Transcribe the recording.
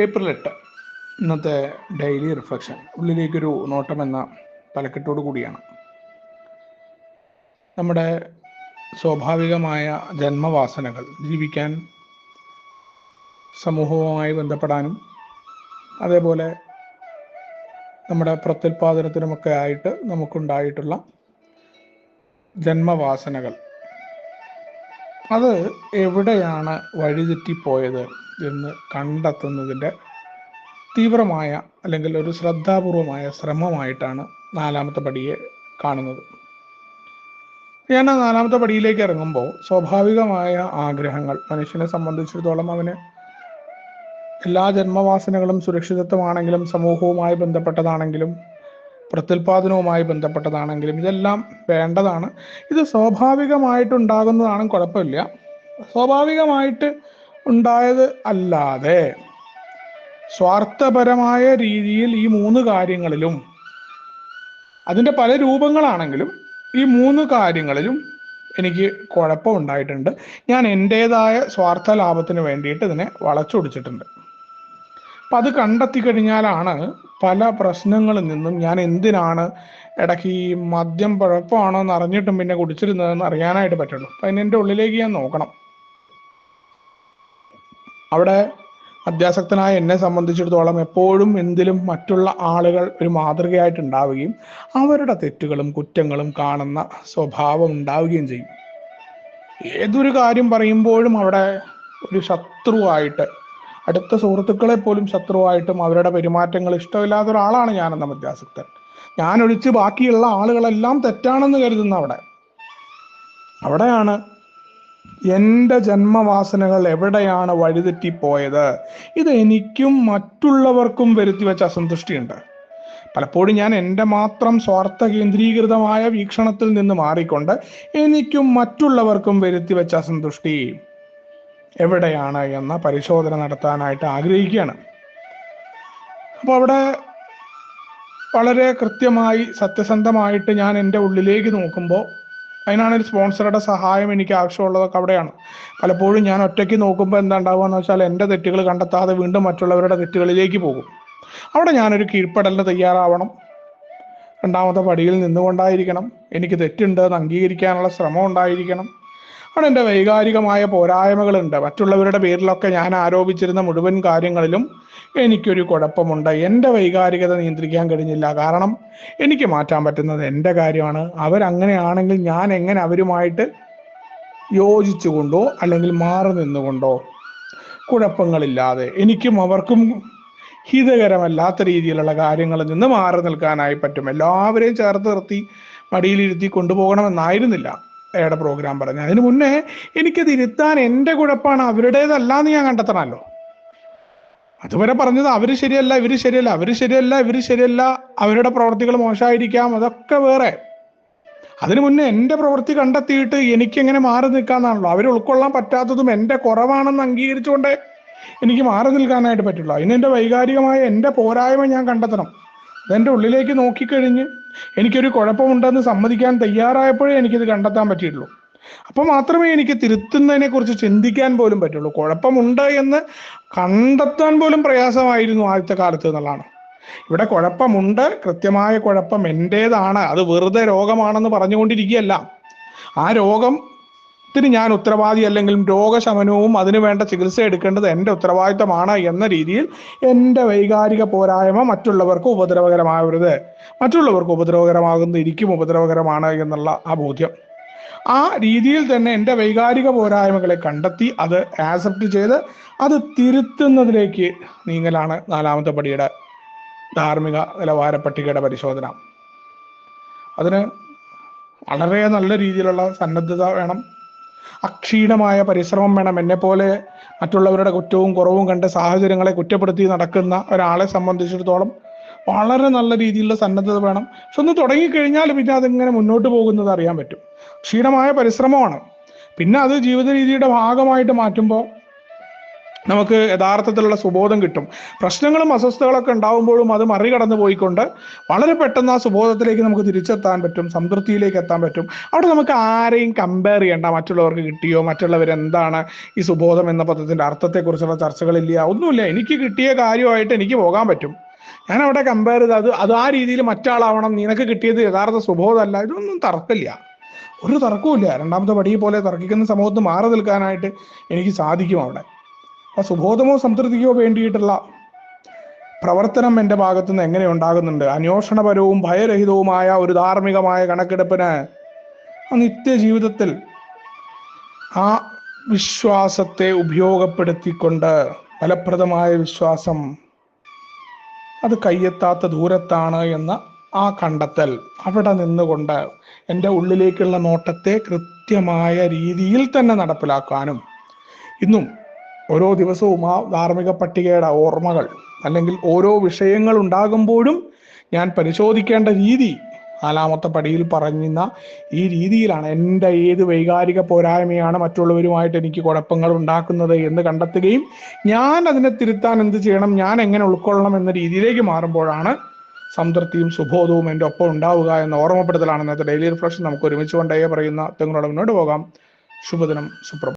April 8 ഇന്നത്തെ daily reflection ഉള്ളിലേക്കൊരു നോട്ടം എന്ന തലക്കെട്ടോടു കൂടിയാണ്. നമ്മുടെ സ്വാഭാവികമായ ജന്മവാസനകൾ ജീവിക്കാൻ, സമൂഹവുമായി ബന്ധപ്പെടാനും അതേപോലെ നമ്മുടെ പ്രത്യുൽപാദനത്തിനുമൊക്കെ ആയിട്ട് നമുക്കുണ്ടായിട്ടുള്ള ജന്മവാസനകൾ അത് എവിടെയാണ് വഴിതെറ്റിപ്പോയത് എന്ന് കണ്ടെത്തുന്നതിൻ്റെ തീവ്രമായ അല്ലെങ്കിൽ ഒരു ശ്രദ്ധാപൂർവമായ ശ്രമമായിട്ടാണ് 4ാമത്തെ പടിയെ കാണുന്നത്. ഞാൻ ആ 4ാമത്തെ പടിയിലേക്ക് ഇറങ്ങുമ്പോൾ സ്വാഭാവികമായ ആഗ്രഹങ്ങൾ മനുഷ്യനെ സംബന്ധിച്ചിടത്തോളം അവന് എല്ലാ ജന്മവാസനകളും സുരക്ഷിതത്വമാണെങ്കിലും സമൂഹവുമായി ബന്ധപ്പെട്ടതാണെങ്കിലും പ്രത്യുൽപാദനവുമായി ബന്ധപ്പെട്ടതാണെങ്കിലും ഇതെല്ലാം വേണ്ടതാണ്. ഇത് സ്വാഭാവികമായിട്ടുണ്ടാകുന്നതാണ്, കുഴപ്പമില്ല. സ്വാഭാവികമായിട്ട് ഉണ്ടായത് അല്ലാതെ സ്വാർത്ഥപരമായ രീതിയിൽ ഈ 3 കാര്യങ്ങളിലും, അതിൻ്റെ പല രൂപങ്ങളാണെങ്കിലും ഈ 3 കാര്യങ്ങളിലും എനിക്ക് കുഴപ്പമുണ്ടായിട്ടുണ്ട്. ഞാൻ എൻ്റേതായ സ്വാർത്ഥ ലാഭത്തിന് വേണ്ടിയിട്ട് ഇതിനെ വളച്ചൊടിച്ചിട്ടുണ്ട്. അപ്പം അത് കണ്ടെത്തി കഴിഞ്ഞാലാണ് പല പ്രശ്നങ്ങളിൽ നിന്നും ഞാൻ എന്തിനാണ് ഇടയ്ക്ക് ഈ മദ്യം കുഴപ്പമാണോ എന്ന് അറിഞ്ഞിട്ടും പിന്നെ കുടിച്ചിരുന്നതെന്ന് അറിയാനായിട്ട് പറ്റുള്ളൂ. അപ്പം അതിൻ്റെ ഉള്ളിലേക്ക് ഞാൻ നോക്കണം. അവിടെ അത്യാസക്തനായ എന്നെ സംബന്ധിച്ചിടത്തോളം എപ്പോഴും എന്തിലും മറ്റുള്ള ആളുകൾ ഒരു മാതൃകയായിട്ടുണ്ടാവുകയും അവരുടെ തെറ്റുകളും കുറ്റങ്ങളും കാണുന്ന സ്വഭാവം ഉണ്ടാവുകയും ചെയ്യും. ഏതൊരു കാര്യം പറയുമ്പോഴും അവിടെ ഒരു ശത്രുവായിട്ട്, അടുത്ത സുഹൃത്തുക്കളെ പോലും ശത്രുവായിട്ടും അവരുടെ പെരുമാറ്റങ്ങൾ ഇഷ്ടമില്ലാത്ത ഒരാളാണ് ഞാനെന്ന അത്യാസക്തൻ. ഞാനൊഴിച്ച് ബാക്കിയുള്ള ആളുകളെല്ലാം തെറ്റാണെന്ന് കരുതുന്ന അവിടെയാണ് എൻ്റെ ജന്മവാസനകൾ എവിടെയാണ് വഴിതെറ്റിപ്പോയത്. ഇത് എനിക്കും മറ്റുള്ളവർക്കും വരുത്തി വെച്ച അസന്തുഷ്ടിയുണ്ട്. പലപ്പോഴും ഞാൻ എൻ്റെ മാത്രം സ്വാർത്ഥ കേന്ദ്രീകൃതമായ വീക്ഷണത്തിൽ നിന്ന് മാറിക്കൊണ്ട് എനിക്കും മറ്റുള്ളവർക്കും വരുത്തി വെച്ച അസന്തുഷ്ടി എവിടെയാണ് എന്ന പരിശോധന നടത്താനായിട്ട് ആഗ്രഹിക്കുകയാണ്. അപ്പോൾ അവിടെ വളരെ കൃത്യമായി സത്യസന്ധമായിട്ട് ഞാൻ എൻ്റെ ഉള്ളിലേക്ക് നോക്കുമ്പോൾ, അതിനാണ് ഒരു സ്പോൺസറുടെ സഹായം എനിക്ക് ആവശ്യമുള്ളതൊക്കെ അവിടെയാണ്. പലപ്പോഴും ഞാൻ ഒറ്റയ്ക്ക് നോക്കുമ്പോൾ എന്താ ഉണ്ടാവുക എന്ന് വെച്ചാൽ എൻ്റെ തെറ്റുകൾ കണ്ടെത്താതെ വീണ്ടും മറ്റുള്ളവരുടെ തെറ്റുകളിലേക്ക് പോകും. അവിടെ ഞാനൊരു കീഴ്പ്പെടലിന് തയ്യാറാവണം. 2ാമത്തെ പടിയിൽ നിന്നുകൊണ്ടായിരിക്കണം. എനിക്ക് തെറ്റുണ്ട് എന്ന് അംഗീകരിക്കാനുള്ള ശ്രമം ഉണ്ടായിരിക്കണം. അവിടെ എൻ്റെ വൈകാരികമായ പോരായ്മകളുണ്ട്. മറ്റുള്ളവരുടെ പേരിലൊക്കെ ഞാൻ ആരോപിച്ചിരുന്ന മുഴുവൻ കാര്യങ്ങളിലും എനിക്കൊരു കുഴപ്പമുണ്ട്. എൻ്റെ വൈകാരികത നിയന്ത്രിക്കാൻ കഴിഞ്ഞില്ല. കാരണം എനിക്ക് മാറ്റാൻ പറ്റുന്നത് എൻ്റെ കാര്യമാണ്. അവരങ്ങനെയാണെങ്കിൽ ഞാൻ എങ്ങനെ അവരുമായിട്ട് യോജിച്ചുകൊണ്ടോ അല്ലെങ്കിൽ മാറി നിന്നുകൊണ്ടോ കുഴപ്പങ്ങളില്ലാതെ എനിക്കും അവർക്കും ഹിതകരമല്ലാത്ത രീതിയിലുള്ള കാര്യങ്ങളിൽ നിന്ന് മാറി നിൽക്കാനായി പറ്റും. എല്ലാവരെയും ചേർത്ത് നിർത്തി മടിയിലിരുത്തി കൊണ്ടുപോകണമെന്നായിരുന്നില്ല അയാളുടെ പ്രോഗ്രാം പറഞ്ഞത്. അതിനു മുന്നേ എനിക്കത് ഇരുത്താൻ എൻ്റെ കുഴപ്പമാണ്, അവരുടേതല്ല എന്ന് ഞാൻ കണ്ടെത്തണമല്ലോ. അതുവരെ പറഞ്ഞത് അവര് ശരിയല്ല, ഇവര് ശരിയല്ല, അവര് ശരിയല്ല, ഇവര് ശരിയല്ല, അവരുടെ പ്രവർത്തികൾ മോശമായിരിക്കാം, അതൊക്കെ വേറെ. അതിനു മുന്നേ എൻ്റെ പ്രവൃത്തി കണ്ടെത്തിയിട്ട് എനിക്കെങ്ങനെ മാറി നിൽക്കാന്നാണല്ലോ. അവർ ഉൾക്കൊള്ളാൻ പറ്റാത്തതും എൻ്റെ കുറവാണെന്ന് അംഗീകരിച്ചുകൊണ്ട് എനിക്ക് മാറി നിൽക്കാനായിട്ട് പറ്റുള്ളൂ. അതിന് എൻ്റെ വൈകാരികമായ എൻ്റെ പോരായ്മ ഞാൻ കണ്ടെത്തണം. അതെൻ്റെ ഉള്ളിലേക്ക് നോക്കിക്കഴിഞ്ഞ് എനിക്കൊരു കുഴപ്പമുണ്ടെന്ന് സമ്മതിക്കാൻ തയ്യാറായപ്പോഴേ എനിക്കിത് കണ്ടെത്താൻ പറ്റിയിട്ടുള്ളൂ. അപ്പോൾ മാത്രമേ എനിക്ക് തിരുത്തുന്നതിനെ കുറിച്ച് ചിന്തിക്കാൻ പോലും പറ്റുള്ളൂ. കുഴപ്പമുണ്ട് എന്ന് കണ്ടെത്താൻ പോലും പ്രയാസമായിരുന്നു ആദ്യത്തെ കാലത്ത് എന്നുള്ളതാണ്. ഇവിടെ കുഴപ്പമുണ്ട്, കൃത്യമായ കുഴപ്പം എൻ്റേതാണ്, അത് വെറുതെ രോഗമാണെന്ന് പറഞ്ഞുകൊണ്ടിരിക്കുകയല്ല. ആ രോഗത്തിന് ഞാൻ ഉത്തരവാദി അല്ലെങ്കിലും രോഗശമനവും അതിനു വേണ്ട ചികിത്സ എടുക്കേണ്ടത് എൻ്റെ ഉത്തരവാദിത്തമാണ് എന്ന രീതിയിൽ എൻ്റെ വൈകാരിക പോരായ്മ മറ്റുള്ളവർക്ക് ഉപദ്രവകരമാവരുത്, മറ്റുള്ളവർക്ക് ഉപദ്രവകരമാകുന്നത് എനിക്കും ഉപദ്രവകരമാണ് എന്നുള്ള ആ ബോധ്യം, ആ രീതിയിൽ തന്നെ എൻ്റെ വൈകാരിക പോരായ്മകളെ കണ്ടെത്തി അത് ആക്സെപ്റ്റ് ചെയ്ത് അത് തിരുത്തുന്നതിലേക്ക് നീങ്ങലാണ് 4ാമത്തെ പടിയുടെ ധാർമ്മിക നിലവാര പട്ടികയുടെ പരിശോധന. അതിന് വളരെ നല്ല രീതിയിലുള്ള സന്നദ്ധത വേണം, അക്ഷീണമായ പരിശ്രമം വേണം. എന്നെപ്പോലെ മറ്റുള്ളവരുടെ കുറ്റവും കുറവും കണ്ട് സാഹചര്യങ്ങളെ കുറ്റപ്പെടുത്തി നടക്കുന്ന ഒരാളെ സംബന്ധിച്ചിടത്തോളം വളരെ നല്ല രീതിയിലുള്ള സന്നദ്ധത വേണം. പക്ഷെ ഒന്ന് തുടങ്ങിക്കഴിഞ്ഞാൽ പിന്നെ അതിങ്ങനെ മുന്നോട്ട് പോകുന്നത് അറിയാൻ പറ്റും. ക്ഷീണമായ പരിശ്രമമാണ്. പിന്നെ അത് ജീവിത രീതിയുടെ ഭാഗമായിട്ട് മാറ്റുമ്പോൾ നമുക്ക് യഥാർത്ഥത്തിലുള്ള സുബോധം കിട്ടും. പ്രശ്നങ്ങളും അസ്വസ്ഥതകളൊക്കെ ഉണ്ടാവുമ്പോഴും അത് മറികടന്ന് പോയിക്കൊണ്ട് വളരെ പെട്ടെന്ന് ആ സുബോധത്തിലേക്ക് നമുക്ക് തിരിച്ചെത്താൻ പറ്റും, സംതൃപ്തിയിലേക്ക് എത്താൻ പറ്റും. അവിടെ നമുക്ക് ആരെയും കമ്പയർ ചെയ്യേണ്ട, മറ്റുള്ളവർക്ക് കിട്ടിയോ, മറ്റുള്ളവർ എന്താണ് ഈ സുബോധം എന്ന പദത്തിന്റെ അർത്ഥത്തെക്കുറിച്ചുള്ള ചർച്ചകളില്ല, ഒന്നുമില്ല. എനിക്ക് കിട്ടിയ കാര്യമായിട്ട് എനിക്ക് പോകാൻ പറ്റും. ഞാൻ അവിടെ കമ്പയർ ചെയ്ത് അത് ആ രീതിയിൽ മറ്റാളാവണം, നിനക്ക് കിട്ടിയത് യഥാർത്ഥ സുബോധമല്ല, ഇതൊന്നും തർക്കമില്ല, ഒരു തർക്കവുമില്ല. രണ്ടാമത്തെ പടിയെ പോലെ തർക്കിക്കുന്ന സമൂഹത്ത് മാറി നിൽക്കാനായിട്ട് എനിക്ക് സാധിക്കും അവിടെ. അപ്പൊ സുബോധമോ സംതൃപ്തിക്കോ വേണ്ടിയിട്ടുള്ള പ്രവർത്തനം എൻ്റെ ഭാഗത്തുനിന്ന് എങ്ങനെ ഉണ്ടാകുന്നുണ്ട്? അന്വേഷണപരവും ഭയരഹിതവുമായ ഒരു ധാർമ്മികമായ കണക്കെടുപ്പിന് നിത്യജീവിതത്തിൽ ആ വിശ്വാസത്തെ ഉപയോഗപ്പെടുത്തിക്കൊണ്ട്, ഫലപ്രദമായ വിശ്വാസം അത് കയ്യെത്താത്ത ദൂരത്താണ് എന്ന ആ കണ്ടെത്തൽ, അവിടെ നിന്നുകൊണ്ട് എൻ്റെ ഉള്ളിലേക്കുള്ള നോട്ടത്തെ കൃത്യമായ രീതിയിൽ തന്നെ നടപ്പിലാക്കാനും, ഇന്നും ഓരോ ദിവസവും ആ ധാർമ്മിക പട്ടികയുടെ ഓർമ്മകൾ, അല്ലെങ്കിൽ ഓരോ വിഷയങ്ങൾ ഉണ്ടാകുമ്പോഴും ഞാൻ പരിശോധിക്കേണ്ട രീതി, നാലാമത്തെ പടിയിൽ പറയുന്ന ഈ രീതിയിലാണ്. എൻ്റെ ഏത് വൈകാരിക പോരായ്മയാണ് മറ്റുള്ളവരുമായിട്ട് എനിക്ക് കുഴപ്പങ്ങൾ ഉണ്ടാക്കുന്നത് എന്ന് കണ്ടെത്തുകയും ഞാൻ അതിനെ തിരുത്താൻ എന്ത് ചെയ്യണം, ഞാൻ എങ്ങനെ ഉൾക്കൊള്ളണം എന്ന രീതിയിലേക്ക് മാറുമ്പോഴാണ് സംതൃപ്തിയും സുബോധവും എൻ്റെ ഒപ്പം ഉണ്ടാവുക എന്ന ഓർമ്മപ്പെടുത്തലാണ് ഇന്നത്തെ ഡെയിലി റിഫ്ലക്ഷൻ. നമുക്ക് ഒരുമിച്ച് കൊണ്ടേ പറയുന്ന തെങ്ങളോട് മുന്നോട്ട് പോകാം. ശുഭദിനം, സുപ്രഭാതം.